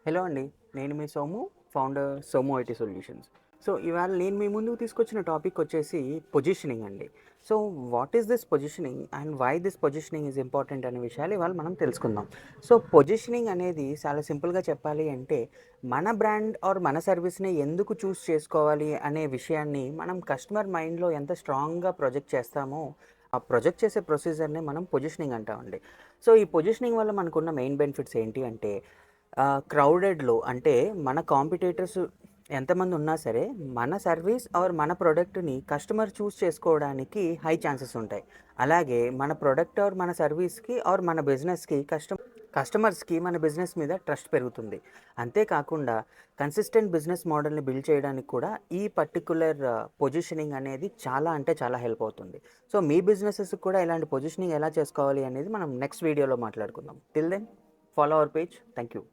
Hello అండి. నేను మీ Somu, founder Somu IT solutions. So, ఇవాళ నేను మీ ముందుకు తీసుకొచ్చిన టాపిక్ వచ్చేసి పొజిషనింగ్ అండి. So, what is this positioning and why this positioning is important అనే విషయాలు ఇవాళ మనం తెలుసుకుందాం. సో, పొజిషనింగ్ అనేది చాలా సింపుల్‌గా చెప్పాలి అంటే, మన బ్రాండ్ ఆర్ మన సర్వీస్‌ని ఎందుకు చూస్ చేసుకోవాలి అనే విషయాన్ని మనం కస్టమర్ మైండ్‌లో ఎంత స్ట్రాంగ్‌గా ప్రొజెక్ట్ చేస్తామో, ఆ ప్రొజెక్ట్ చేసే ప్రొసీజర్‌నే మనం పొజిషనింగ్ అంటామండి. సో, ఈ పొజిషనింగ్ వల్ల మనకున్న మెయిన్ బెనిఫిట్స్ ఏంటి అంటే క్రౌడెడ్‌లో అంటే మన కాంపిటీటర్స్ ఎంతమంది ఉన్నా సరే, మన సర్వీస్ ఆర్ మన ప్రొడక్ట్‌ని కస్టమర్ చూస్ చేసుకోవడానికి హై ఛాన్సెస్ ఉంటాయి. అలాగే మన ప్రొడక్ట్ ఆర్ మన సర్వీస్‌కి ఆర్ మన బిజినెస్‌కి కస్టమర్స్‌కి మన బిజినెస్ మీద ట్రస్ట్ పెరుగుతుంది. అంతేకాకుండా కన్సిస్టెంట్ బిజినెస్ మోడల్‌ని బిల్డ్ చేయడానికి కూడా ఈ పర్టిక్యులర్ పొజిషనింగ్ అనేది చాలా అంటే చాలా హెల్ప్ అవుతుంది. సో, మీ బిజినెసెస్‌కి కూడా ఇలాంటి పొజిషనింగ్ ఎలా చేసుకోవాలి అనేది మనం నెక్స్ట్ వీడియోలో మాట్లాడుకుందాం. Till then follow our page. Thank you.